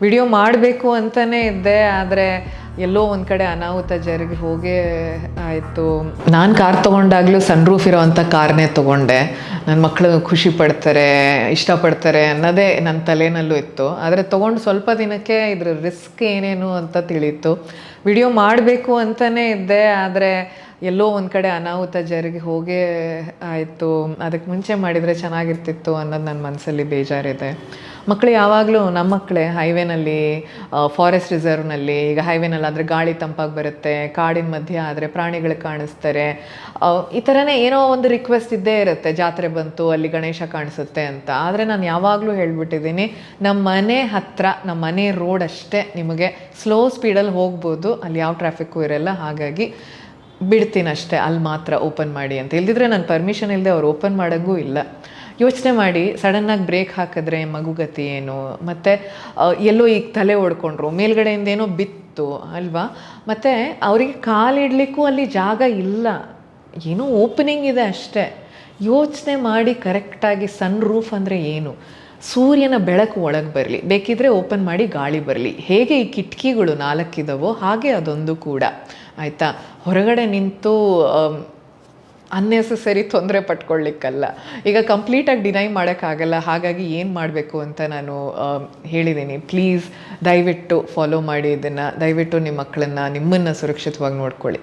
Video ಮಾಡಬೇಕು ಅಂತಲೇ ಇದ್ದೆ, ಆದರೆ ಎಲ್ಲೋ ಒಂದು ಕಡೆ ಅನಾಹುತ ಜರುಗಿ ಹೋಗೇ ಆಯಿತು. ನಾನು ಕಾರ್ ತೊಗೊಂಡಾಗಲೂ ಸನ್ ರೂಫ್ ಇರೋ ಅಂಥ ಕಾರ್ನೇ ತೊಗೊಂಡೆ. ನನ್ನ ಮಕ್ಕಳು ಖುಷಿ ಪಡ್ತಾರೆ, ಇಷ್ಟಪಡ್ತಾರೆ ಅನ್ನೋದೇ ನನ್ನ ತಲೆನಲ್ಲೂ ಇತ್ತು. ಆದರೆ ತೊಗೊಂಡು ಸ್ವಲ್ಪ ದಿನಕ್ಕೆ ಇದ್ರ ರಿಸ್ಕ್ ಏನೇನು ಅಂತ ತಿಳಿಯಿತು. ವಿಡಿಯೋ ಮಾಡಬೇಕು ಅಂತಲೇ ಇದ್ದೆ, ಆದರೆ ಎಲ್ಲೋ ಒಂದು ಕಡೆ ಅನಾಹುತ ಜರುಗಿ ಹೋಗೇ ಆಯಿತು. ಅದಕ್ಕೆ ಮುಂಚೆ ಮಾಡಿದರೆ ಚೆನ್ನಾಗಿರ್ತಿತ್ತು ಅನ್ನೋದು ನನ್ನ ಮನಸ್ಸಲ್ಲಿ ಬೇಜಾರಿದೆ. ಮಕ್ಕಳು ಯಾವಾಗಲೂ ನಮ್ಮ ಮಕ್ಕಳೇ ಹೈವೇನಲ್ಲಿ, ಫಾರೆಸ್ಟ್ ರಿಸರ್ವ್ನಲ್ಲಿ, ಈಗ ಹೈವೇನಲ್ಲಾದರೆ ಗಾಳಿ ತಂಪಾಗಿ ಬರುತ್ತೆ, ಕಾಡಿನ ಮಧ್ಯೆ ಆದರೆ ಪ್ರಾಣಿಗಳು ಕಾಣಿಸ್ತಾರೆ. ಈ ಥರನೇ ಏನೋ ಒಂದು ರಿಕ್ವೆಸ್ಟ್ ಇದ್ದೇ ಇರುತ್ತೆ, ಜಾತ್ರೆ ಬಂತು ಅಲ್ಲಿ ಗಣೇಶ ಕಾಣಿಸುತ್ತೆ ಅಂತ. ಆದರೆ ನಾನು ಯಾವಾಗಲೂ ಹೇಳ್ಬಿಟ್ಟಿದ್ದೀನಿ, ನಮ್ಮ ಮನೆ ಹತ್ತಿರ, ನಮ್ಮ ಮನೆ ರೋಡ್ ಅಷ್ಟೇ ನಿಮಗೆ ಸ್ಲೋ ಸ್ಪೀಡಲ್ಲಿ ಹೋಗ್ಬೋದು, ಅಲ್ಲಿ ಯಾವ ಟ್ರಾಫಿಕ್ಕು ಇರೋಲ್ಲ. ಹಾಗಾಗಿ ಬಿಡ್ತೀನಿ ಅಷ್ಟೇ, ಅಲ್ಲಿ ಮಾತ್ರ ಓಪನ್ ಮಾಡಿ ಅಂತ. ಇಲ್ದಿದ್ರೆ ನಾನು ಪರ್ಮಿಷನ್ ಇಲ್ಲದೆ ಅವ್ರು ಓಪನ್ ಮಾಡೋಂಗೂ ಇಲ್ಲ. ಯೋಚನೆ ಮಾಡಿ, ಸಡನ್ನಾಗಿ ಬ್ರೇಕ್ ಹಾಕಿದ್ರೆ ಮಗುಗತಿ ಏನು? ಮತ್ತು ಎಲ್ಲೋ ಈಗ ತಲೆ ಓಡ್ಕೊಂಡ್ರು, ಮೇಲ್ಗಡೆಯಿಂದ ಏನೋ ಬಿತ್ತು ಅಲ್ವಾ? ಮತ್ತು ಅವರಿಗೆ ಕಾಲಿಡಲಿಕ್ಕೂ ಅಲ್ಲಿ ಜಾಗ ಇಲ್ಲ, ಏನೋ ಓಪನಿಂಗ್ ಇದೆ ಅಷ್ಟೇ. ಯೋಚನೆ ಮಾಡಿ ಕರೆಕ್ಟಾಗಿ. ಸನ್ ರೂಫ್ ಅಂದರೆ ಏನು? ಸೂರ್ಯನ ಬೆಳಕು ಒಳಗೆ ಬರಲಿ, ಬೇಕಿದ್ರೆ ಓಪನ್ ಮಾಡಿ ಗಾಳಿ ಬರಲಿ. ಹೇಗೆ ಈ ಕಿಟಕಿಗಳು 4 ಇದ್ದಾವೋ ಹಾಗೆ ಅದೊಂದು ಕೂಡ, ಆಯಿತಾ? ಹೊರಗಡೆ ನಿಂತು ಅನ್ನೆಸೆಸರಿ ತೊಂದರೆ ಪಟ್ಕೊಳ್ಳಿಕ್ಕಲ್ಲ. ಈಗ ಕಂಪ್ಲೀಟಾಗಿ ಡಿನೈ ಮಾಡೋಕ್ಕಾಗಲ್ಲ. ಹಾಗಾಗಿ ಏನು ಮಾಡಬೇಕು ಅಂತ ನಾನು ಹೇಳಿದ್ದೀನಿ. ಪ್ಲೀಸ್ ದಯವಿಟ್ಟು ಫಾಲೋ ಮಾಡಿ ಇದನ್ನು. ದಯವಿಟ್ಟು ನಿಮ್ಮ ಮಕ್ಕಳನ್ನು, ನಿಮ್ಮನ್ನು ಸುರಕ್ಷಿತವಾಗಿ ನೋಡ್ಕೊಳ್ಳಿ.